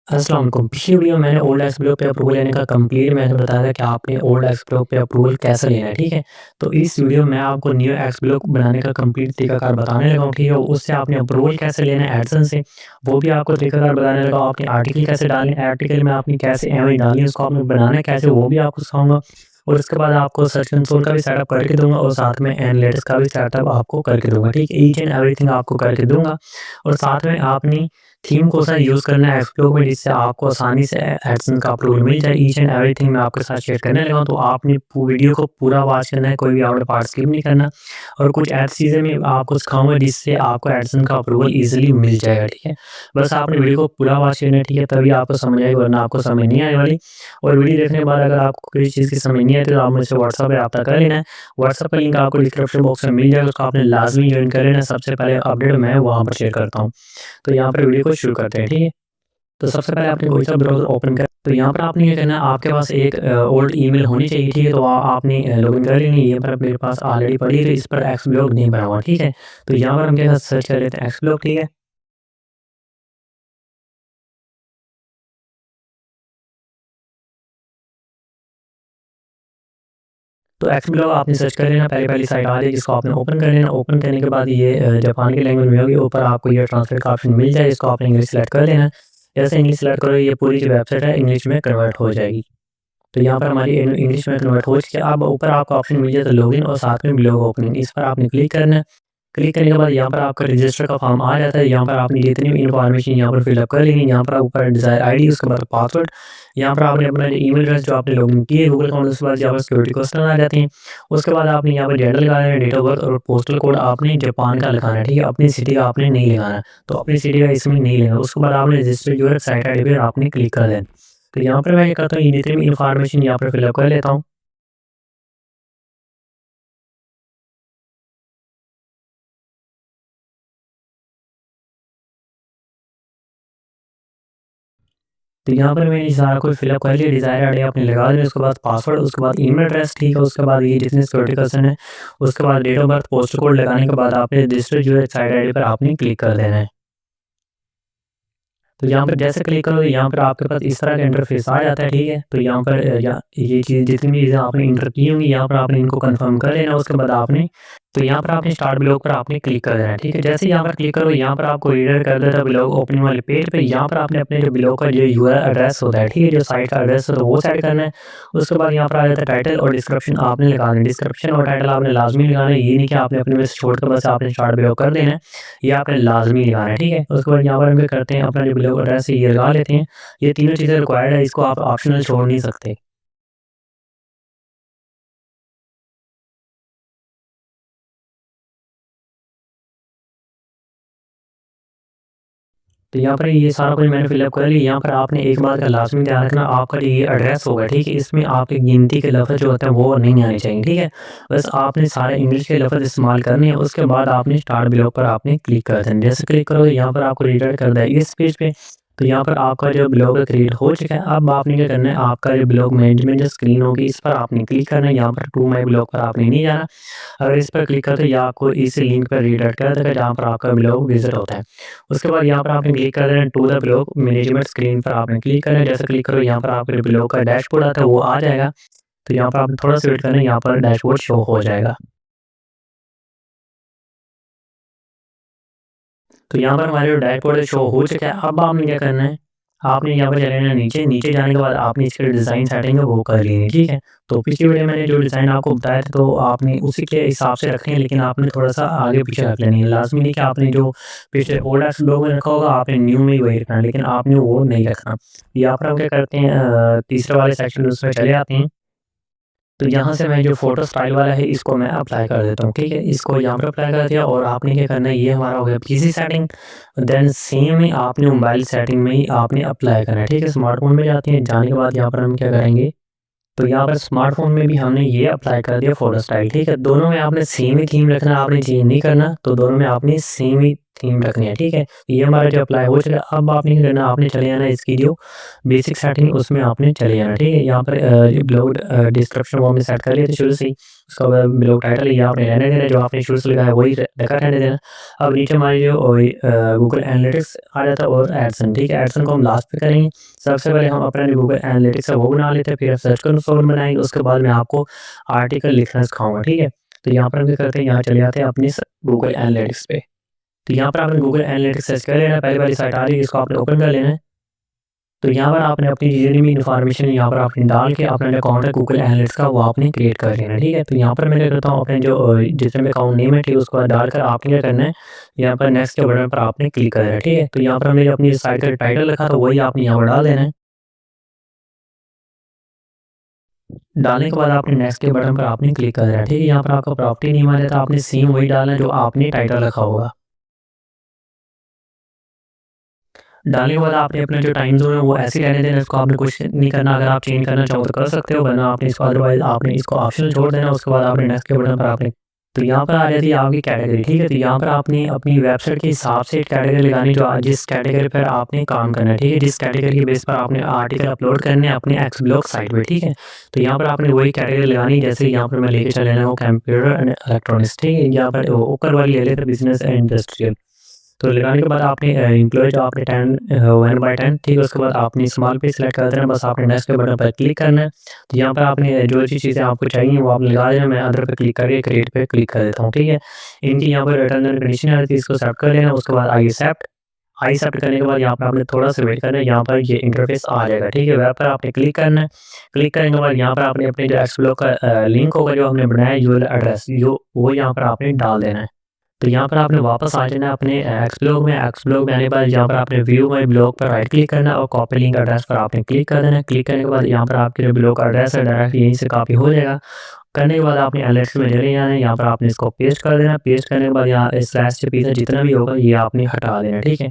अस्सलाम वालेकुम। पिछली वीडियो में मैंने ओल्ड एक्सप्लोर पे अप्रूवल लेने का कंप्लीट मैंने बताया था कि आपने ओल्ड एक्सप्लोर पे अप्रूवल कैसे लेना है, ठीक है? तो इस वीडियो में मैं आपको न्यू एक्सप्लोर बनाने का कंप्लीट तरीकाकार बताने लगा हूँ, ठीक है? उससे आपने अप्रूवल कैसे लेना है एडसेंस से, वो भी आपको तरीकाकार बताने लगा हूँ। आपने आर्टिकल कैसे डालने हैं, आर्टिकल में आपने कैसे इमेज डालनी है, उसको आपने बनाना है कैसे, वो भी आपको सिखाऊँगा। और उसके बाद आपको सर्च कंसोल का भी सेटअप करके दूँगा और साथ में एनालिटिक्स का भी सेटअप आपको करके दूँगा, ठीक है? ईच एंड एवरीथिंग आपको करके दूँगा और साथ में आपने थीम कौन-सा यूज़ करना है एक्सप्लोर में जिससे आपको आसानी से एडसेंस का अप्रूवल मिल जाए। ईच एंड एवरीथिंग मैं आपके साथ शेयर करने लगा हूँ, तो आपने वीडियो को पूरा वॉच करना है, कोई भी आपने पार्ट स्किप नहीं करना और कुछ ऐसी चीज़ें मैं आपको सिखाऊँगा जिससे आपको एडसेंस का अप्रूवल ईज़िली मिल जाएगा, ठीक है? बस आपने वीडियो को पूरा वॉच करना है, ठीक है? तभी आपको समझ आएगी वरना आपको समझ नहीं आने वाली और वीडियो देखने के बाद अगर आपको किसी चीज़ की समझ नहीं आती तो आप मुझसे व्हाट्सएप पे रब्ता कर लेना है। व्हाट्सएप का लिंक आपको डिस्क्रिप्शन बॉक्स में मिल जाएगा, उसको आपने लाज़मी जॉइन कर लेना है। सबसे पहले अपडेट मैं वहाँ पर शेयर करता हूँ। तो यहाँ पर वीडियो को शुरू करते हैं, ठीक है? तो सबसे पहले आपने कोई सा ब्राउज़र ओपन कर तो यहाँ पर आपने क्या करना है आपके पास एक ओल्ड ईमेल होनी चाहिए, ठीक है? तो आपने लॉगिन कर लेनी है, ये पर मेरे पास ऑलरेडी पड़ी है तो इस पर एक्सब्लॉग नहीं बना हुआ, ठीक है? तो यहाँ पर हम क्या सर्च कर लेते हैं एक्सब्लॉग, ठीक है? तो एक्सब्लॉग आपने सर्च कर लेना, पहली-पहली साइट आ जाएगी जिसको आपने ओपन कर लेना, ओपन करने के बाद ये जापान की लैंग्वेज में होगी, ऊपर आपको ये ट्रांसलेट का ऑप्शन मिल जाए, इसको आपने इंग्लिश सेलेक्ट कर लेना है। जैसे इंग्लिश सेलेक्ट करोगे ये पूरी जो वेबसाइट है इंग्लिश में कन्वर्ट हो जाएगी। तो यहाँ पर हमारी इंग्लिश में कन्वर्ट हो चुकी है। अब ऊपर आपको ऑप्शन मिल जाता है लॉगिन और साथ में ब्लॉग ओपनिंग, इस पर आपने क्लिक करना है। क्लिक करने के बाद यहाँ पर आपका रजिस्टर का फॉर्म आ जाता है। यहाँ पर आपने जितनी भी इन्फॉर्मेशन यहाँ पर फिलअप कर लेनी है। यहाँ पर ऊपर डिज़ायर आईडी, उसके बाद पासवर्ड। यहाँ पर आपने अपना जो ईमेल एड्रेस जो आपने लॉगिन की है गूगल अकाउंट, उसके बाद यहाँ पर सिक्योरिटी क्वेश्चन आ जाते हैं। उसके बाद आपने यहाँ पर जेंडर लगाना है, डेट ऑफ बर्थ और पोस्टल कोड आपने जापान का लगाना है, ठीक है? अपनी सिटी का आपने नहीं लगाना है। तो अपनी सिटी का इसमें नहीं लेना। उसके बाद आपने रजिस्टर जो है साइट आईडी पे आपने क्लिक कर देना। तो यहाँ पर मैं क्या करता हूँ, ये जितनी भी इन्फॉर्मेशन यहाँ पर फिलअप कर लेता हूँ। तो यहाँ पर मैंने सारा कुछ फिलअप कर लिया, डिज़ायर आईडी आपने लगा देना, उसके बाद पासवर्ड, उसके बाद ईमेल एड्रेस, ठीक है? उसके बाद ये जितने सिक्योरिटी क्वेश्चन है, उसके बाद date of birth, postal code लगाने के बाद आपने रजिस्टर जो है साइट आईडी पर आपने क्लिक कर देना है। तो यहाँ पर जैसे क्लिक करोगे यहाँ पर आपके पास इस तरह का इंटरफेस आ जाता है, ठीक है? तो यहाँ पर ये चीज़ जितनी भी चीज़ें आपने इंटर की होंगी यहाँ पर आपने इनको कंफर्म कर लेना, उसके बाद आपने तो यहाँ पर आपने स्टार्ट ब्लॉग पर आपने क्लिक कर देना है, ठीक है? जैसे ही यहाँ पर क्लिक करोगे यहाँ पर आपको रीडायरेक्ट कर देता है ब्लॉग ओपनिंग वाले पेज पे। यहाँ पर आपने अपने जो ब्लॉग का जो यूआरएल एड्रेस होता है, ठीक है? जो साइट का एड्रेस होता है वो सेट करना है। उसके बाद यहाँ पर आ जाता है टाइटल और डिस्क्रिप्शन आपने लगाना है। डिस्क्रिप्शन और टाइटल आपने लाज़मी लगाना है, ये नहीं कि आपने अपने में से छोड़ के बस आपने स्टार्ट ब्लॉग कर देना है। ये आपने लाज़मी लगाना है, ठीक है? उसके बाद यहाँ पर हम क्या करते हैं अपना जो ब्लॉग एड्रेस है ये लगा लेते हैं। ये तीनों चीज़ें रिक्वायर्ड है, इसको आप ऑप्शनल छोड़ नहीं सकते। तो यहाँ पर ये सारा कुछ मैंने फ़िलअप कर लिया। यहाँ पर आपने एक बात का लाज़मी ध्यान रखना, आपका जो ये एड्रेस होगा, ठीक है? इसमें आपकी गिनती के लफ़्ज़ जो होते हैं वो नहीं आने चाहिए, ठीक है? बस आपने सारे इंग्लिश के लफ़्ज़ इस्तेमाल करने हैं, उसके बाद आपने स्टार्ट ब्लॉक पर आपने क्लिक कर देना। जैसे क्लिक करोगे यहाँ पर आपको रीडायरेक्ट कर देगा इस पेज पे। तो यहाँ पर आपका जो ब्लॉग क्रिएट हो चुका है, अब आपने क्या करना है, आपका जो ब्लॉग मैनेजमेंट जो स्क्रीन होगी इस पर आपने क्लिक करना है। यहाँ पर टू माई ब्लॉग पर आपने नहीं जाना। अगर इस पर क्लिक करते हो, ये आपको इस लिंक पर रीडायरेक्ट कर देगा जहाँ पर आपका ब्लॉग विज़िट होता है। उसके बाद यहाँ पर आपने क्लिक कर देना to the blog management screen पर आपने क्लिक करना है। जैसे क्लिक करो यहाँ पर आपके ब्लॉग का डैशबोर्ड आता है वो आ जाएगा। तो यहाँ पर आपने थोड़ा सा वेट करना है, यहाँ पर डैशबोर्ड शो हो जाएगा। तो यहाँ पर हमारे जो डैशबोर्ड है शो हो चुका है। अब आपने क्या करना है, आपने यहाँ पर चले जाना नीचे, नीचे जाने के बाद आपने इसके डिज़ाइन सेटिंग है वो कर लेनी है, ठीक है? तो पिछली वीडियो में मैंने जो डिज़ाइन आपको बताया था तो आपने उसी के हिसाब से रखनी है, लेकिन आपने थोड़ा-सा आगे-पीछे रख लेनी है। लाज़मी नहीं कि आपने जो पिछले ओल्ड एक्स ब्लॉग में रखा होगा आपने न्यू में ही वही रखना है, लेकिन आपने वो नहीं रखना। यहाँ पर हम क्या करते हैं तीसरे वाले सेक्शन में उसमें चले आते हैं। तो यहाँ से मैं जो फ़ोटो स्टाइल वाला है इसको मैं अप्लाई कर देता हूँ, ठीक है? इसको यहाँ पर अप्लाई कर दिया और आपने क्या करना है, ये हमारा हो गया पीसी सेटिंग। देन सेम ही आपने मोबाइल सेटिंग में ही आपने अप्लाई करना है, ठीक है? स्मार्टफ़ोन में जाते हैं, जाने के बाद यहाँ पर हम क्या करेंगे, तो यहाँ पर स्मार्टफ़ोन में भी हमने ये अप्लाई कर दिया फ़ोटो स्टाइल, ठीक है? दोनों में आपने सेम ही थीम रखना है, आपने चेंज नहीं करना, तो दोनों में आपने सेम ही थीम रखनी है, ठीक है? ये हमारा जो अप्लाई हो चुका है। अब आपने क्या करना है, आपने चले जाना इसकी जो बेसिक सेटिंग उसमें आपने चले जाना, ठीक है? यहाँ पर ये ब्लॉग डिस्क्रिप्शन वो हमने सेट कर लिया था शुरू से ही। उसका बाद ब्लॉग टाइटल ये आपने रहने देना है, जो आपने शुरू से लगाया वही रखा रहने देना। अब नीचे हमारी जो गूगल एनालिटिक्स आ जाता है और एडसन, ठीक है? एडसन को हम लास्ट पे करेंगे। सबसे पहले हम अपना जो गूगल एनालिटिक्स है वो बना लेते हैं, फिर सर्च कंसोल बनाएँगे, उसके बाद मैं आपको आर्टिकल लिखना सिखाऊँगा, ठीक है? तो यहाँ पर हम क्या करते हैं, यहाँ चले जाते हैं अपनी गूगल एनालिटिक्स पे। तो यहाँ पर आपने गूगल एनालिटिक्स सर्च कर लेना है, पहली वाली साइट आ रही है, इसको आपने ओपन कर लेना है। तो यहाँ पर आपने अपनी जितनी भी इन्फॉर्मेशन यहाँ पर आपने डाल के अपना जो अकाउंट है गूगल एनालिटिक्स का वो आपने क्रिएट कर लेना है, ठीक है? तो यहाँ पर मैं क्या करता हूँ, अपने जो जितने भी अकाउंट नेम है, ठीक है? उसको डालकर आपने क्या करना है, यहाँ पर नेक्स्ट के बटन पर आपने क्लिक करना है, ठीक है? तो यहाँ पर हमने अपनी साइट का टाइटल रखा था वही आपने यहाँ पर डाल देना है। डालने के बाद आपने नेक्स्ट के बटन पर आपने क्लिक करना है, ठीक है? यहाँ पर आपका प्रॉपर्टी नेम आ जाता है, आपने सेम वही डालना है जो आपने टाइटल रखा होगा। डालने के बाद आपने अपना जो टाइम ज़ोन है वो ऐसे ही रहने देना, इसको आपने कुछ नहीं करना। अगर आप चेंज करना चाहो तो कर सकते हो, वरना आपने इसको अदरवाइज़ आपने इसको ऑप्शनल छोड़ देना। उसके बाद आपने नेक्स्ट के बटन पर आपने तो यहाँ पर आ जाती है आपकी कैटेगरी, ठीक है? तो यहाँ पर आपने अपनी वेबसाइट के हिसाब से कैटेगरी लगानी, जो जिस कैटेगरी पर आपने काम करना है, ठीक है? जिस कैटेगरी के बेस पर आपने आर्टिकल अपलोड करने हैं अपने एक्स ब्लॉग साइट पे, ठीक है? तो यहाँ पर आपने वही कैटेगरी लगानी, जैसे यहाँ पर मैं लेके चल लेना हूँ कंप्यूटर एंड इलेक्ट्रॉनिक्स, ठीक है? यहाँ पर ऊपर वाली ले लेते हैं बिज़नेस एंड इंडस्ट्रियल। तो लगाने के बाद आपने एम्प्लॉयी जो आपने 10 1/10, ठीक है? उसके बाद आपने स्मॉल पे सिलेक्ट कर देना, बस आपने नेक्स्ट के बटन पर क्लिक करना है। तो यहाँ पर आपने जो भी चीज़ें आपको चाहिए वो आपने लगा देना। मैं अदर पे क्लिक करके क्रिएट पे क्लिक कर देता हूँ, ठीक है? इनकी यहाँ पर टर्म्स एंड कंडीशन आ जाती है, इसको एक्सेप्ट कर लेना। उसके बाद आई एक्सेप्ट करने के बाद यहाँ पर आपने थोड़ा-सा वेट करना है, यहाँ पर ये इंटरफ़ेस आ जाएगा, ठीक है? वेब पर आपने क्लिक करना है। क्लिक करने के बाद यहाँ पर आपने अपने जो एक्सब्लॉग का लिंक होगा जो हमने बनाया है, यूआरएल एड्रेस जो वो यहाँ पर आपने डाल देना है। तो यहाँ पर आपने वापस आ जाना है अपने एक्स ब्लॉग में आने के बाद यहाँ पर आपने व्यू माई ब्लॉग पर राइट क्लिक करना है और कॉपी लिंक एड्रेस पर आपने क्लिक कर देना है। क्लिक करने के बाद यहाँ पर आपके जो ब्लॉग का एड्रेस है डायरेक्ट यहीं से कॉपी हो जाएगा। करने के बाद आपने एनालिटिक्स में चले जाना है, यहाँ पर आपने इसको पेस्ट कर देना है। पेस्ट करने के बाद यहाँ स्लैश से पीछे जितना भी होगा ये आपने हटा देना है, ठीक है?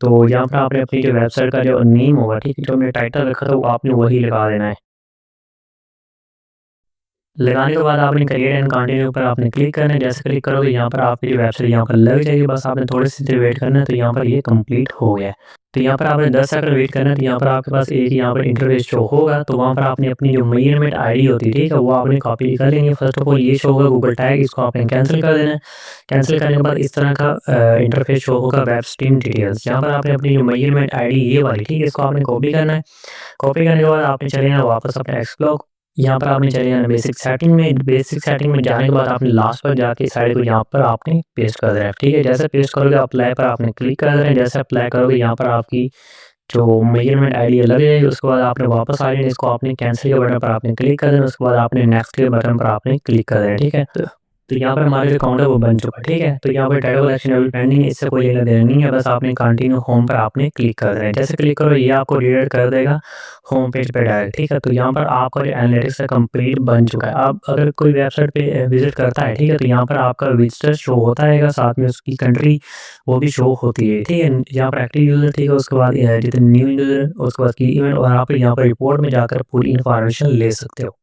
तो यहाँ पर आपने अपनी जो वेबसाइट का जो नेम होगा, ठीक है? जो हमने टाइटल रखा था वो आपने वही लगा देना है। लगाने के बाद आपने क्रिएट एंड कंटिन्यू पर आपने क्लिक करना है। जैसे क्लिक करोगे यहाँ पर आपकी जो वेबसाइट यहाँ पर लग जाएगी, बस आपने थोड़ी-सी देर वेट करना है, तो यहाँ पर ये कंप्लीट हो गया है। तो यहाँ पर आपने 10 सेकंड वेट करना है, तो यहाँ पर आपके पास एक यहाँ पर इंटरफ़ेस शो होगा, तो वहाँ पर आपने अपनी जो मेजरमेंट आईडी होती है, ठीक है? वो आपने कॉपी कर लेनी है। फर्स्ट ऑफ ऑल ये शो होगा गूगल टैग, इसको आपने कैंसल कर देना है। कैंसल करने के बाद इस तरह का इंटरफ़ेस शो होगा वेब स्ट्रीम डिटेल्स। यहाँ पर आपने अपनी जो मेजरमेंट आईडी ये वाली, ठीक है? इसको आपने कॉपी करना है। कॉपी करने के बाद आपने चले जाना वापस अपने एक्सब्लॉग, यहाँ पर आपने चले जाना बेसिक सेटिंग में। बेसिक सेटिंग में जाने के बाद आपने लास्ट पर जाके इस साइड को यहाँ पर आपने पेस्ट कर देना है, ठीक है? जैसे पेस्ट करोगे अप्लाई पर आपने क्लिक कर देना है। जैसे अप्लाई करोगे यहाँ पर आपकी जो मेजरमेंट आईडी लग जाएगी। उसके बाद आपने वापस आ जाना, इसको आपने कैंसिल के बटन पर आपने क्लिक कर देना। उसके बाद आपने नेक्स्ट के बटन पर आपने क्लिक कर देना, ठीक है? तो यहाँ पर हमारा जो अकाउंट है वो बन चुका है, ठीक है? तो यहाँ पर टाइटल एक्शन अभी पेंडिंग है, इससे कोई लेना देना नहीं है, बस आपने कंटिन्यू होम पर आपने क्लिक कर देना है। जैसे क्लिक करो ये आपको रीडायरेक्ट कर देगा होम पेज पे डायरेक्ट, ठीक है? तो यहाँ पर आपका जो एनालिटिक्स है कंप्लीट बन चुका है। अब अगर कोई वेबसाइट पे विज़िट करता है, ठीक है? तो यहाँ पर आपका विज़िटर शो होता रहेगा, साथ में उसकी कंट्री वो भी शो होती है, ठीक है? यहाँ पर एक्टिव यूज़र, ठीक है? उसके बाद जितने न्यू यूज़र, उसके बाद की इवेंट, और आप यहाँ पर रिपोर्ट में जाकर पूरी इन्फॉर्मेशन ले सकते हो।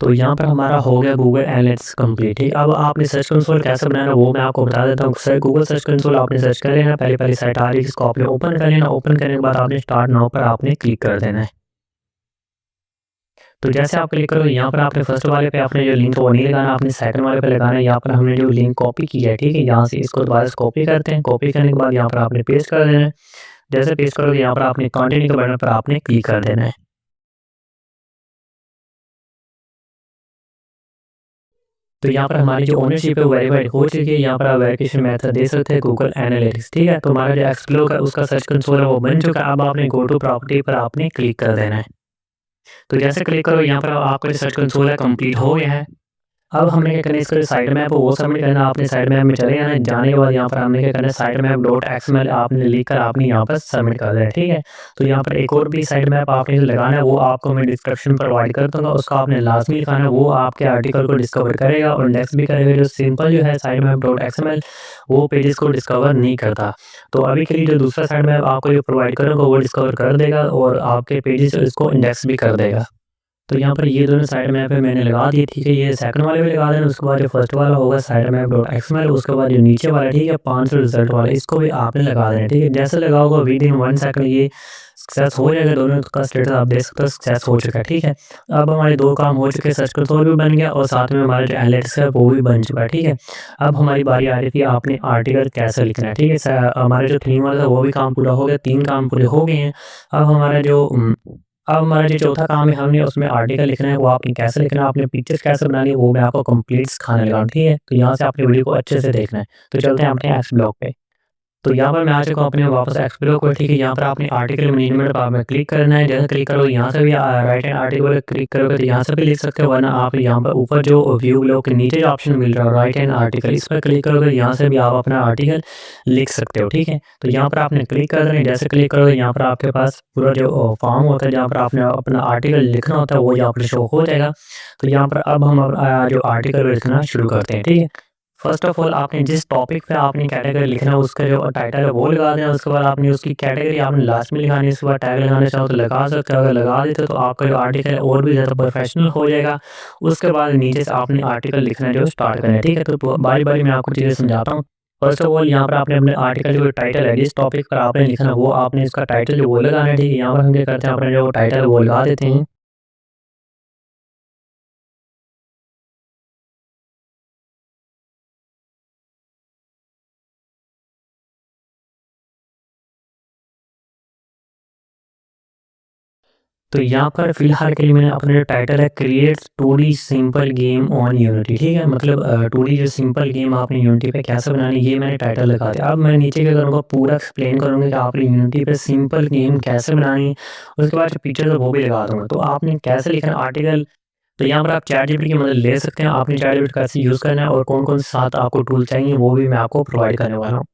तो यहाँ पर हमारा हो गया गूगल एनालिटिक्स कंप्लीट, ठीक है? अब आपने सर्च कंसोल कैसे बनाना है वो मैं आपको बता देता हूँ। गूगल सर्च कंसोल आपने सर्च कर लेना, पहली साइट आ रही है इसको आपने ओपन कर लेना। ओपन करने के बाद आपने स्टार्ट नाउ पर आपने क्लिक कर देना है। तो जैसे आप क्लिक करोगे यहाँ पर आपने फर्स्ट वाले पे आपने जो लिंक है वो नहीं लगाना, आपने सेकंड वाले पे लगाना है। यहाँ पर हमने जो लिंक कॉपी किया है, ठीक है? यहाँ से इसको दोबारा से कॉपी करते हैं। कॉपी करने के बाद यहाँ पर आपने पेस्ट कर देना है। जैसे पेस्ट करोगे यहाँ पर आपने कंटिन्यू के बटन पर आपने क्लिक कर देना है। तो यहाँ पर हमारी जो ओनरशिप है वो वेरीफाइड हो चुकी है। यहाँ पर आप वेरिफिकेशन मेथड दे सकते हैं गूगल एनालिटिक्स, ठीक है? तो हमारा जो एक्सप्लोर है उसका सर्च कंसोल है वो बन चुका है। अब आपने गो टू प्रॉपर्टी पर आपने क्लिक कर देना है। तो जैसे क्लिक करो यहाँ पर आपका जो सर्च कंसोल है कंप्लीट हो गया है। अब हमने क्या करना है, इसका जो साइड मैप है वो सबमिट करना है। आपने साइड मैप में चले जाना है। जाने के बाद यहाँ पर हमने क्या करना है, साइड मैप डॉट एक्सएमएल आपने लिखकर आपने यहाँ पर सबमिट कर देना है, ठीक है? तो यहाँ पर एक और भी साइड मैप आपने जो लगाना है वो आपको मैं डिस्क्रिप्शन प्रोवाइड कर दूँगा, उसका आपने लाज़मी लिखाना है। वो आपके आर्टिकल को डिस्कवर करेगा और इंडेक्स भी करेगा। जो सिंपल जो है साइड मैप डॉट एक्सएमएल वो पेजेस को डिस्कवर नहीं करता। तो अभी के लिए जो दूसरा साइड मैप आपको जो प्रोवाइड करूँगा वो डिस्कवर कर देगा और आपके पेजेस इसको इंडेक्स भी कर देगा। तो यहाँ पर ये दोनों साइड मैप है मैंने लगा दिए, ठीक है। ये सेकंड वाले भी लगा देना, उसके बाद जो फर्स्ट वाला होगा साइड मैप डॉट एक्सएमएल, उसके बाद जो नीचे वाला, ठीक है, 500 रिजल्ट वाला, इसको भी आपने लगा देना, ठीक है। जैसे लगाओगे विद इन 1 सेकंड ये सक्सेस हो जाएगा, दोनों का स्टेटस आप देख सकते हो सक्सेस हो चुका है, ठीक है। अब हमारे 2 काम हो चुके हैं, सर्च कंसोल भी बन गया और साथ में हमारा जो एनालिटिक्स है वो भी बन चुका है, ठीक है। अब हमारी बारी आ रही थी आपने आर्टिकल कैसे लिखना है, ठीक है। हमारे जो थीम वाला था वो भी काम पूरा हो गया, 3 काम पूरे हो गए हैं। अब हमारा जो अब हमारा जो चौथा काम है, हमने उसमें आर्टिकल लिखना है, वो आपने कैसे लिखना है, आपने पिक्चर्स कैसे बनानी है, वो मैं आपको कंप्लीट सिखाने लगा हूँ, ठीक है। तो यहाँ से आपने वीडियो को अच्छे से देखना है। तो चलते हैं अपने एक्स ब्लॉग पे। तो यहाँ पर मैं आ चुका हूँ अपने वापस एक्सप्लोर को, ठीक है। यहाँ पर आपने आर्टिकल मैनेजमेंट पर आपने क्लिक करना है। जैसे क्लिक करोगे यहाँ से भी राइट हैंड आर्टिकल पर क्लिक करोगे तो यहाँ से भी लिख सकते हो, वरना आप यहाँ पर ऊपर जो व्यू ब्लॉग के नीचे जो ऑप्शन मिल रहा है राइट हैंड आर्टिकल, इस पर क्लिक करोगे यहाँ से भी आप अपना आर्टिकल लिख सकते हो, ठीक है। तो यहाँ पर आपने क्लिक कर देना है। जैसे क्लिक करोगे यहाँ पर आपके पास पूरा जो फॉर्म होता है जहाँ पर आपने अपना आर्टिकल लिखना होता है वो यहाँ पर शो हो जाएगा। तो यहाँ पर अब हम जो आर्टिकल लिखना शुरू करते हैं, ठीक है। फर्स्ट ऑफ ऑल आपने जिस टॉपिक पे आपने कैटेगरी लिखना है उसका जो टाइटल है वो लगा देना। उसके बाद आपने उसकी कैटेगरी आपने लास्ट में लिखानी है। उसके बाद टैग लगाना चाहो तो लगा सकते हो, अगर लगा देते हो तो आपका जो आर्टिकल है और भी ज़्यादा प्रोफेशनल हो जाएगा। उसके बाद नीचे से आपने आर्टिकल लिखना जो स्टार्ट करना है, ठीक है। तो बारी बारी मैं आपको चीज़ें समझाता हूँ। फर्स्ट ऑफ ऑल यहाँ पर आपने अपने आर्टिकल जो टाइटल है जिस टॉपिक पर आपने लिखना है वो आपने इसका टाइटल जो वो लगाना है, ठीक है। यहाँ पर हम क्या करते हैं अपने जो टाइटल है वो लगा देते हैं। तो यहाँ पर फ़िलहाल के लिए मैंने अपना जो टाइटल है create 2D simple game on unity, ठीक है। मतलब 2D जो सिंपल गेम आपने यूनिटी पे कैसे बनानी ये मैंने टाइटल लगा दिया। अब मैं नीचे क्या करूँगा पूरा एक्सप्लेन करूँगा कि आपने यूनिटी पे सिंपल गेम कैसे बनानी है। उसके बाद जो पिक्चर है वो भी लगा दूँगा। तो आपने कैसे लिखना है आर्टिकल, तो यहाँ पर आप चैटजीपीटी की मदद ले सकते हैं। आपने चैटजीपीटी कैसे यूज़ करना है और कौन-कौन से साथ आपको टूल चाहिए वो भी मैं आपको प्रोवाइड करने वाला हूँ।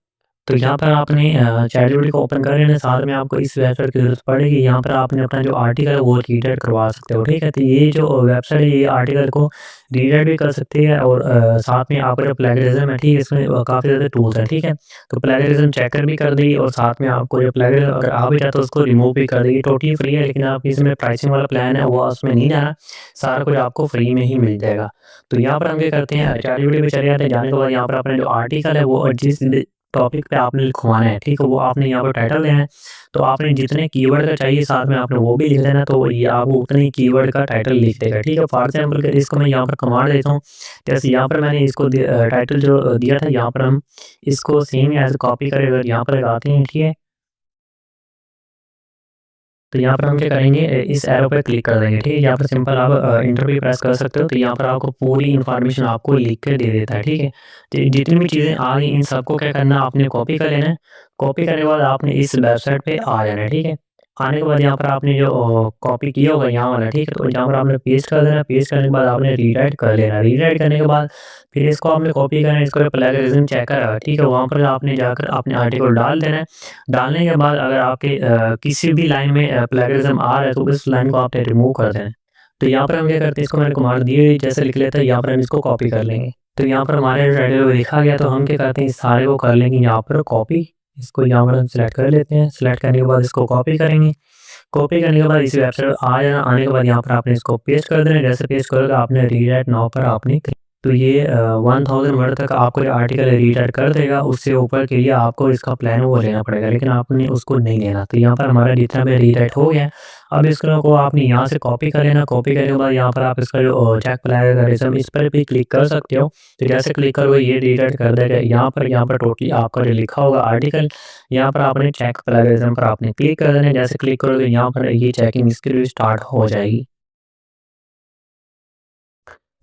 तो यहाँ पर आपने चैटजीपीटी को ओपन कर लेना है, साथ में आपको इस वेबसाइट की ज़रूरत पड़ेगी। यहाँ पर आपने अपना जो आर्टिकल है वो रीडाइरेक्ट करवा सकते हो, ठीक है। तो ये जो वेबसाइट है ये आर्टिकल को रीडाइरेक्ट भी कर सकती है और साथ में आपका जो प्लेगरिज्म है, ठीक है, इसमें काफ़ी ज़्यादा टूल्स हैं, ठीक है। तो प्लेगरिज्म चेकर भी कर देगी और साथ में आपको जो प्लेगरिज्म अगर आ भी जाए तो उसको रिमूव भी कर देगी। टोटली फ्री है, लेकिन आप इसमें प्राइसिंग वाला प्लान है वो उसमें नहीं जाना, सारा कुछ आपको फ्री में ही मिल जाएगा। तो यहाँ पर हम क्या करते हैं चैटजीपीटी पे चले जाते हैं। जाने के बाद यहाँ पर अपना जो आर्टिकल है वो और जिस टॉपिक पे आपने लिखवाना है, ठीक है, वो आपने यहाँ पर टाइटल देना है। तो आपने जितने कीवर्ड का चाहिए साथ में आपने वो भी लिख देना, तो ये आपको उतने ही कीवर्ड का टाइटल लिख देगा, ठीक है। फॉर एग्जाम्पल के इसको मैं यहाँ पर कमांड देता हूँ। जैसे यहाँ पर मैंने इसको टाइटल जो दिया था यहाँ पर हम इसको सेम एज़ कॉपी करके अगर यहाँ पर लगाते हैं, ठीक है। तो यहाँ पर हम क्या करेंगे इस एरो पे क्लिक कर देंगे, ठीक है। यहाँ पर सिंपल आप एंटर भी प्रेस कर सकते हो। तो यहाँ पर आपको पूरी इन्फॉर्मेशन आपको लिख के दे देता है, ठीक है। तो जितनी भी चीज़ें आ गई इन सबको क्या करना है आपने कॉपी कर लेना है। कॉपी करने के बाद आपने इस वेबसाइट पे आ जाना है, ठीक है। आने के बाद यहाँ पर आपने जो कॉपी किया होगा यहाँ वाला, ठीक है, तो यहाँ पर आपने पेस्ट कर देना। पेस्ट करने के बाद आपने रीराइट कर लेना। रीराइट करने के बाद फिर इसको आपने कॉपी करना है, इसको प्लेगरिज्म चेकर है, ठीक है, वहाँ पर आपने जाकर अपने आर्टिकल डाल देना है। डालने के बाद अगर आपके किसी भी लाइन में प्लेगरिज्म आ रहा है तो उस लाइन को आपने रिमूव कर देना है। तो यहाँ पर हम क्या करते हैं इसको मैंने कमांड दी हुई जैसे लिख लेते हैं, यहाँ पर हम इसको कॉपी कर लेंगे। तो यहाँ पर हमारे टाइटल को लिखा गया तो हम क्या करते हैं इस सारे को कर लेंगे यहाँ पर कॉपी। इसको यहाँ पर हम सिलेक्ट कर लेते हैं। सिलेक्ट करने के बाद इसको कॉपी करेंगे। कॉपी करने के बाद इस वेबसाइट पर आ जाना। आने के बाद यहाँ पर आपने इसको पेस्ट कर देना। जैसे पेस्ट करोगे आपने रीराइट नाउ पर आपने तो ये 1000 वर्ड तक आपको ये आर्टिकल रीडाइट कर देगा। उससे ऊपर के लिए आपको इसका प्लान वो लेना पड़ेगा, लेकिन आपने उसको नहीं लेना। तो यहाँ पर हमारा जितना भी रीडाइट हो गया, अब इसको को आपने यहाँ से कॉपी कर लेना। कॉपी करने के बाद यहाँ पर आप इसका जो चेक प्लेगरिज्म इस पर भी क्लिक कर सकते हो। तो जैसे क्लिक करोगे ये रीडाइट कर देगा। यहाँ पर टोटली आपका जो लिखा होगा आर्टिकल, यहाँ पर आपने चेक प्लेगरिज्म पर आपने क्लिक कर देना है। जैसे क्लिक करोगे यहाँ पर ये चेकिंग इसके लिए स्टार्ट हो जाएगी।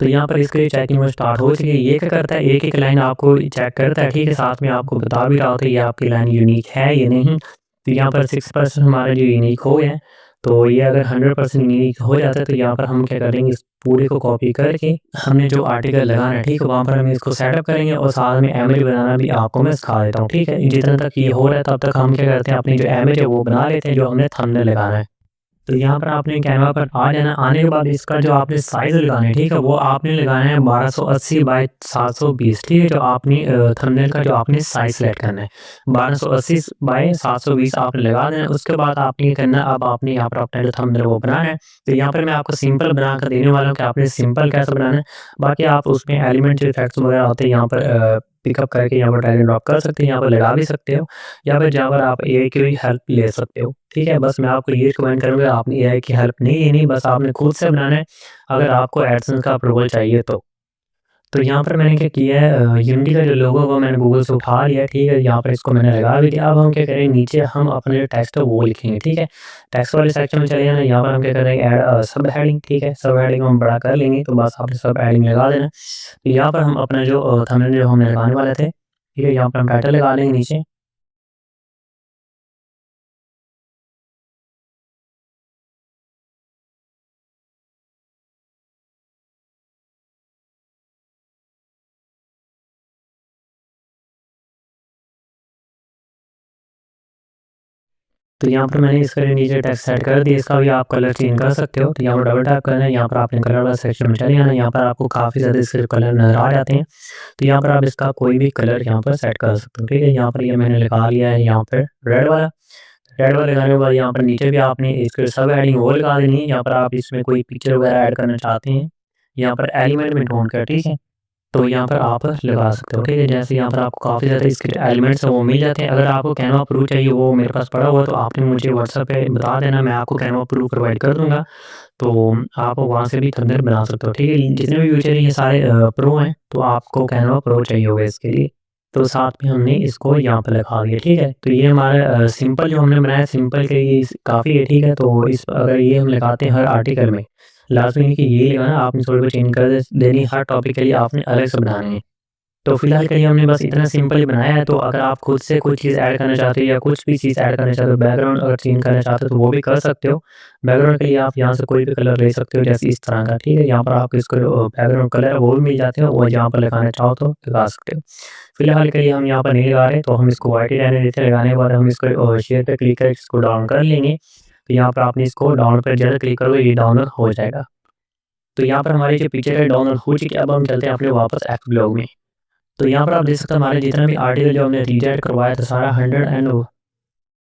तो यहाँ पर इसके चेकिंग में स्टार्ट हो चुकी है। ये क्या करता है एक-एक लाइन आपको चेक करता है, ठीक है, साथ में आपको बता भी रहा होता है ये आपकी लाइन यूनिक है या नहीं। तो यहाँ पर 6% हमारे जो यूनिक हो गए हैं। तो ये अगर 100% यूनिक हो जाता है तो यहाँ पर हम क्या करेंगे इस पूरे को कॉपी करके हमने जो आर्टिकल लगाना है, ठीक है, वहाँ पर हम इसको सेटअप करेंगे और साथ में इमेज बनाना भी आपको मैं सिखा देता हूँ, ठीक है। जितना तक ये हो रहा है तब तक हम क्या करते हैं अपनी जो इमेज है वो बना लेते हैं जो हमने थंबनेल लगाना है। तो यहाँ पर आपने कैनवा पर आ जाना, आने के बाद इसका जो आपने साइज़ लगाना है, ठीक है? वो आपने लगाना है 1280 बाय 720, ठीक है? जो आपने थंबनेल का जो आपने साइज़ सेलेक्ट करना है, 1280 बाय 720 आपने लगा देना है। उसके बाद आपने ये करना है, अब आपने यहाँ पर अपना जो थंबनेल वो बनाना है। तो यहाँ पर मैं आपको सिंपल बनाकर देने वाला हूँ कि आपने सिंपल कैसे बनाना है। बाकी आप उसमें एलिमेंट जो इफ़ेक्ट्स वगैरह होते हैं यहाँ पर पिकअप करके यहाँ पर ड्रैग एंड ड्रॉप कर सकते हैं, यहाँ पर लगा भी सकते हो। या फिर जहाँ पर आप एआई की भी हेल्प ले सकते हो, ठीक है? बस मैं आपको ये रिकमेंड करूँगा, आपने एआई की हेल्प नहीं लेनी, बस आपने खुद से बनाना है, अगर आपको एडसेंस का अप्रूवल चाहिए तो। तो यहाँ पर मैंने क्या किया है, यूनिटी का जो लोगो है वो मैंने गूगल से उठा लिया है, ठीक है? यहाँ पर इसको मैंने लगा भी दिया। अब हम क्या करेंगे, नीचे हम अपना जो टेक्स्ट है वो लिखेंगे, ठीक है? टेक्स्ट वाले सेक्शन में चले जाना, यहाँ पर हम क्या करेंगे, ऐड सब हेडिंग, ठीक है? सब हेडिंग हम बड़ा कर लेंगे, तो बस आपने सब हेडिंग लगा देना है। तो यहाँ पर हम अपना जो थंबनेल जो हमने लगाने वाले थे, ठीक है? यहाँ पर हम टाइटल लगा लेंगे नीचे। तो यहाँ पर मैंने इसके नीचे टेक्स्ट सेट कर दिया, इसका भी आप कलर चेंज कर सकते हो। तो यहाँ पर डबल टैप करना है, यहाँ पर आपने कलर वाला सेक्शन में चले जाना है, यहाँ पर आपको काफ़ी ज़्यादा इसके कलर नज़र आ जाते हैं। तो यहाँ पर आप इसका कोई भी कलर यहाँ पर सेट कर सकते हो, ठीक है? यहाँ पर ये मैंने लगा लिया है यहाँ पर रेड वाला। रेड वाला लगाने के बाद यहाँ पर नीचे भी आपने इसके सब हेडिंग वो लगा देनी है। यहाँ पर आप इसमें कोई पिक्चर वगैरह ऐड करना चाहते हैं, यहाँ पर एलिमेंट में ढूँढ कर, ठीक है? तो यहाँ पर आप लगा सकते हो, ठीक है? जैसे यहाँ पर आपको काफ़ी ज़्यादा इसके एलिमेंट्स हैं वो मिल जाते हैं। अगर आपको कैनवा प्रो चाहिए वो मेरे पास पड़ा हुआ है, तो आपने मुझे व्हाट्सएप पे बता देना, मैं आपको कैनवा प्रो प्रोवाइड कर दूँगा। तो आप वहाँ से भी थंबनेल बना सकते हो, ठीक है? जितने भी फीचर ये सारे प्रो हैं, तो आपको कैनवा प्रो चाहिए होगा इसके लिए। तो साथ में हमने इसको यहाँ पे लगा दिया, ठीक है? तो ये हमारा सिंपल जो हमने बनाया, सिंपल के लिए काफ़ी है, ठीक है? तो इस अगर ये हम लगाते हैं हर आर्टिकल में, लाज़मी नहीं कि यही लगाना, आपने थोड़ी बहुत चेंज कर देनी, हर टॉपिक के लिए आपने अलग से बनाने हैं। तो फिलहाल के लिए हमने बस इतना सिंपल ही बनाया है, तो अगर आप खुद से कोई चीज़ ऐड करना चाहते हो या कुछ भी चीज़ ऐड करना चाहते हो, बैकग्राउंड अगर चेंज करना चाहते हो तो वो भी कर सकते हो। बैकग्राउंड के लिए आप यहाँ से कोई भी कलर ले सकते हो, जैसे इस तरह का, ठीक है? यहाँ पर आप इसको बैकग्राउंड कलर है वो भी मिल जाते हैं, और यहाँ पर लगाना चाहो तो लगा सकते हो। फिलहाल के लिए हम यहाँ पर नहीं लगा रहे, तो हम इसको व्हाइट ही रहने देते हैं। लगाने के बाद हम इसको शेयर पे क्लिक करके इसको डाउन कर लेंगे। तो यहाँ पर आपने इसको डाउनलोड पे जैसे क्लिक करोगे ये डाउनलोड हो जाएगा। तो यहाँ पर हमारी जो पिक्चर है डाउनलोड हो चुकी है, अब हम चलते हैं अपने वापस एक्स ब्लॉग में। तो यहाँ पर आप देख सकते हैं हमारे जितना भी आर्टिकल जो हमने रीडायरेक्ट करवाया था सारा 100 एंड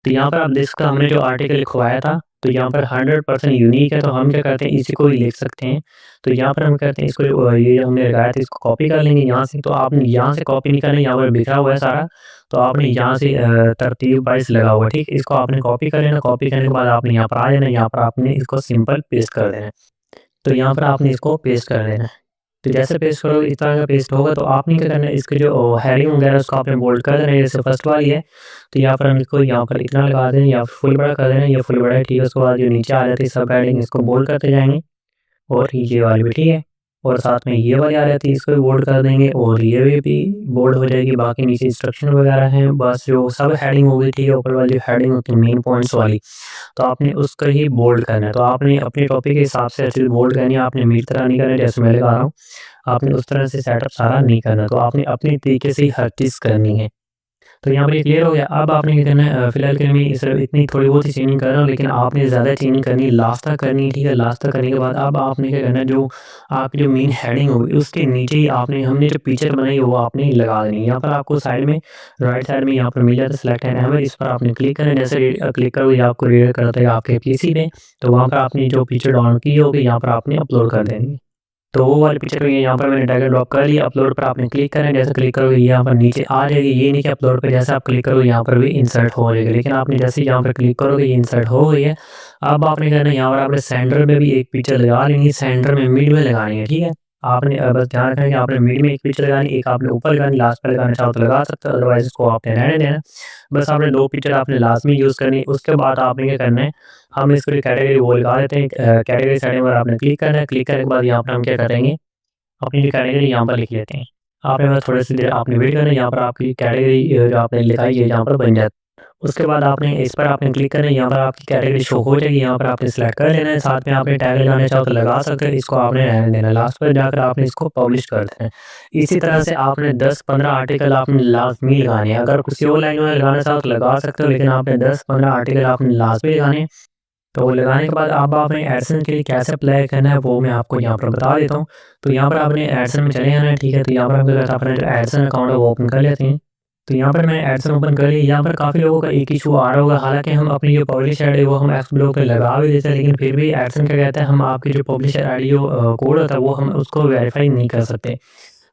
तो यहाँ पर आप देख सकते हैं हमने जो आर्टिकल लिखवाया था, तो यहाँ पर 100% यूनिक है, तो हम क्या करते हैं इसी को ही लिख सकते हैं। तो यहाँ पर हम कहते हैं इसको ये जो हमने लगाया था इसको कॉपी कर लेंगे यहाँ से, तो आपने यहाँ से कॉपी नहीं करना है, यहाँ पर बिखरा हुआ है सारा, तो आपने यहाँ से तरतीब वाइज़ लगा हुआ है, ठीक है? इसको आपने कॉपी कर लेना, कॉपी करने के बाद आपने यहाँ पर आ जाना है, यहाँ पर आपने इसको सिंपल पेस्ट कर देना है। तो यहाँ पर आपने इसको पेस्ट कर देना है। तो जैसे पेस्ट करोगे इस तरह का पेस्ट होगा, तो आपने क्या करना है इसके जो हेडिंग वगैरह उसको आपने बोल्ड कर देना है, जैसे फर्स्ट वाली है, तो यहाँ पर हम इसको यहाँ पर इतना लगा दें या फुल बड़ा कर देना, या फुल बड़ा है, ठीक है? उसके बाद जो नीचे आ जाती है सब हेडिंग इसको बोल्ड करते जाएँगे, और ये वाली भी, ठीक है? और साथ में ये वाली आ जाती है इसको भी बोल्ड कर देंगे, और ये भी बोल्ड हो जाएगी। बाकी नीचे इंस्ट्रक्शन वगैरह हैं, बस जो सब हेडिंग होगी, ठीक है? ऊपर वाली जो हेडिंग होती है मेन पॉइंट्स वाली, तो आपने उसको ही बोल्ड करना है। तो आपने अपने टॉपिक के हिसाब से अच्छे से बोल्ड करनी है, आपने मेरी तरह नहीं करना है जैसे मैं लगा रहा हूँ। आपने उस तरह से सेटअप सारा नहीं करना, तो आपने अपने तरीके से ही हर चीज़ करनी है। तो यहाँ पर ये क्लियर हो गया। अब आपने क्या करना है, फिलहाल के लिए मैं सिर्फ इतनी थोड़ी बहुत ही चेंजिंग कर रहा हूँ, लेकिन आपने ज़्यादा चेंजिंग करनी है, लास्ट तक करनी है, ठीक है? लास्ट तक करने के बाद अब आपने क्या करना है, जो आपकी जो मेन हेडिंग होगी उसके नीचे ही आपने हमने जो पिक्चर बनाई है वो आपने लगा देनी है। यहाँ पर आपको साइड में राइट साइड में यहाँ पर मिल जाता है सिलेक्ट एन इमेज, इस पर आपने क्लिक करना है। जैसे क्लिक करोगे आपको रीडायरेक्ट करता है आपके पीसी पे, तो वहाँ पर आपने जो पिक्चर डाउनलोड की होगी यहाँ पर आपने अपलोड कर देनी है। तो वो वाली पिक्चर को यहाँ पर मैंने ड्रैग एंड ड्रॉप कर लिया, अपलोड पर आपने क्लिक करना है, जैसे क्लिक करोगे यहाँ पर नीचे आ जाएगी, ये नहीं कि अपलोड पे जैसे आप क्लिक करोगे यहाँ पर भी इंसर्ट हो जाएगी, लेकिन आपने जैसे ही यहाँ पर क्लिक करोगे ये इंसर्ट हो गई है। अब आपने करना है यहाँ पर आपने सेंटर में भी एक पिक्चर लगा लेनी है, सेंटर में मिड में लगानी है, ठीक है? आपने बस ध्यान रखना है कि आपने मिड में एक पिक्चर लगानी, एक आपने ऊपर लगानी, लास्ट पे लगाना चाहो तो लगा सकते हो, अदरवाइज़ इसको आपने रहने देना। बस आपने 2 पिक्चर आपने लाज़मी यूज़ करनी है, उसके बाद आपने क्या करना है, हम इसको कैटेगरी वो लगा देते हैं, कैटेगरी सेटिंग पर आपने क्लिक करना है, क्लिक करने के बाद यहाँ पर हम क्या करेंगे अपनी जो कैटेगरी यहाँ पर लिख लेते हैं। आपने बस थोड़ी-सी देर आपने वेट करना है, यहाँ पर आपकी कैटेगरी जो आपने लिखाई है यहाँ पर बन जाए। उसके बाद आपने इस पर आपने क्लिक करना है, यहाँ पर आपकी कैटेगरी शो हो जाएगी, यहाँ पर आपने सिलेक्ट कर लेना है, साथ में आपने टैग लगाना चाहो तो लगा सकते हो, इसको आपने रहने देना है, लास्ट पर जाकर आपने इसको पब्लिश कर देना है। इसी तरह से आपने 10-15 आर्टिकल आपने लाज़मी लगाने हैं, अगर किसी और लैंग्वेज में लगाना चाहो तो लगा सकते हो, लेकिन आपने 10-15 आर्टिकल आपने लाज़मी लगाने हैं। तो वो लगाने के बाद अब आपने एडसेंस के लिए कैसे अप्लाई करना है वो मैं आपको यहाँ पर बता देता हूँ। तो यहाँ पर आपने एडसेंस में चले जाना है, ठीक है? तो यहाँ पर आपके साथ अपना जो एडसेंस अकाउंट है वो ओपन कर लेते हैं। तो यहाँ पर मैंने एडसेंस ओपन कर लिया। यहाँ पर काफ़ी लोगों का एक इशू आ रहा होगा, हालाँकि हम अपनी जो पब्लिश आईडी है वो हम एक्स ब्लॉक पे लगा भी देते हैं, लेकिन फिर भी एडसेंस क्या कहता है, हम आपकी जो पब्लिशर आईडी जो कोड होता है वो हम उसको वेरीफाई नहीं कर सकते।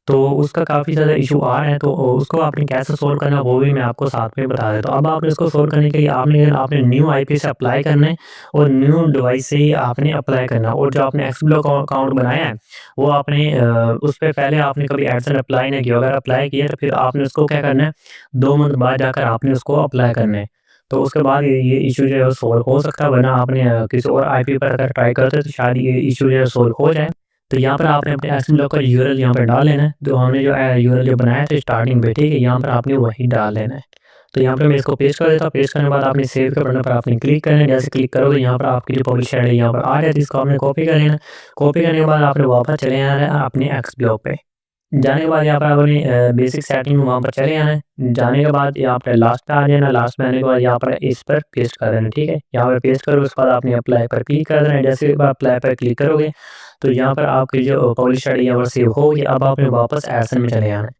तो उसका काफ़ी ज़्यादा इशू आ रहा है, तो उसको आपने कैसे सॉल्व करना है वो भी मैं आपको साथ में बता देता हूँ। अब आपने इसको सॉल्व करने के लिए आपने न्यू आईपी से अप्लाई करना है और न्यू डिवाइस से ही आपने अप्लाई करना है, और जो आपने एक्सब्लॉक अकाउंट बनाया है वो आपने उस पे पहले आपने कभी एडसेंस अप्लाई नहीं किया। अगर अप्लाई किया तो फिर आपने उसको क्या करना है, 2 मंथ बाद जाकर आपने उसको अप्लाई करना है। तो उसके बाद ये इशू जो है वो सॉल्व हो सकता है, वरना आपने किसी और आईपी पर अगर ट्राई करते तो शायद ये इशू जो है सॉल्व हो जाए। तो यहाँ पर आपने अपने एडसेंस ब्लॉक का यूआरएल यहाँ पर डाल लेना है, तो हमने जो यूआरएल जो बनाया था स्टार्टिंग पे, ठीक है? यहाँ पर आपने वही डाल लेना है। तो यहाँ पे मैं इसको पेस्ट कर देता हूँ, पेस्ट करने के बाद आपने सेव के बटन पर आपने क्लिक करना है। जैसे क्लिक करोगे यहाँ पर आपकी जो पब्लिश आईडी है यहाँ पर आ जाती है, इसको आपने कॉपी कर लेना है। कॉपी करने के बाद आपने वापस चले जाना है अपने एक्स ब्लॉक पे। जाने के बाद यहाँ पर आपने बेसिक सेटिंग वहाँ पर चले जाना है। जाने के बाद यहाँ पे लास्ट पे आ जाना, लास्ट में आने के बाद यहाँ पर इस पर पेस्ट कर देना, ठीक है? यहाँ पे पेस्ट करोगे उसके बाद आपने अप्लाई पर क्लिक कर देना है। जैसे आप अप्लाई पर क्लिक करोगे तो यहाँ पर आपकी जो पब्लिश आईडी यहाँ पर सेव होगी। अब आपने वापस एडसेंस में चले जाना है।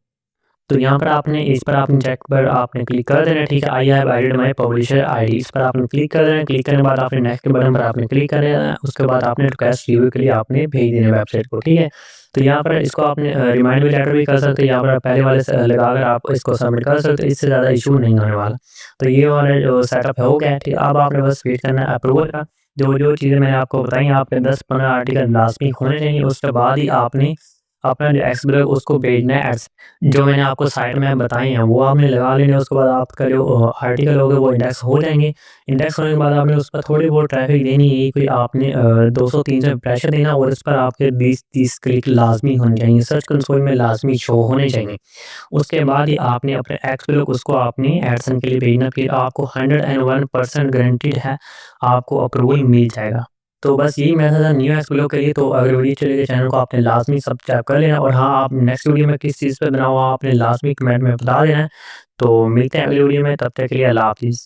तो यहाँ पर आपने इस पर आपने चेक पर आपने क्लिक कर देना है, ठीक है? I have added my publisher ID, इस पर आपने क्लिक कर देना है। क्लिक करने के बाद आपने नेक्स्ट के बटन पर आपने क्लिक कर देना है। उसके बाद आपने रिक्वेस्ट रिव्यू के लिए आपने भेज देना है वेबसाइट को, ठीक है? तो यहाँ पर इसको आपने रिमाइंडर लेटर भी कर सकते हैं, यहाँ पर आप पहले वाले से लगाकर आप इसको सबमिट कर सकते हो, इससे ज़्यादा इशू नहीं होने वाला। तो ये वाला जो सेटअप हो गया है, ठीक है? अब आपने बस वेट करना है अप्रूवल का। जो चीज़ें मैंने आपको बताई, आपके 10-15 आर्टिकल लाज़मी होने चाहिए, उसके बाद ही आपने अपना जो एक्स ब्लॉक उसको भेजना है एड्स। जो मैंने आपको साइड में बताई हैं वो आपने लगा लेने हैं, उसके बाद आपका जो आर्टिकल होगा वो इंडेक्स हो जाएँगे। इंडेक्स होने के बाद आपने उस पर थोड़ी बहुत ट्रैफ़िक देनी है, कोई आपने 200-300 इम्प्रेशन देना, और इस पर आपके 20-30 क्लिक लाज़मी होने चाहिए, सर्च कंसोल में लाज़मी शो होने चाहिए। उसके बाद ही आपने अपने एक्स ब्लॉक उसको आपने एडसेंस के लिए भेजना, फिर आपको 101% गारंटीड है, आपको अप्रूवल मिल जाएगा। तो बस यही मेथड है न्यू एक्स ब्लॉक के लिए। तो अगर वीडियो चली तो चैनल को आपने लाज़मी सब्सक्राइब कर लेना, और हाँ, आप नेक्स्ट वीडियो में किस चीज़ पे बनाऊँ आपने लाज़मी कमेंट में बता देना है। तो मिलते हैं अगली वीडियो में, तब तक के लिए अल्लाह हाफ़िज़।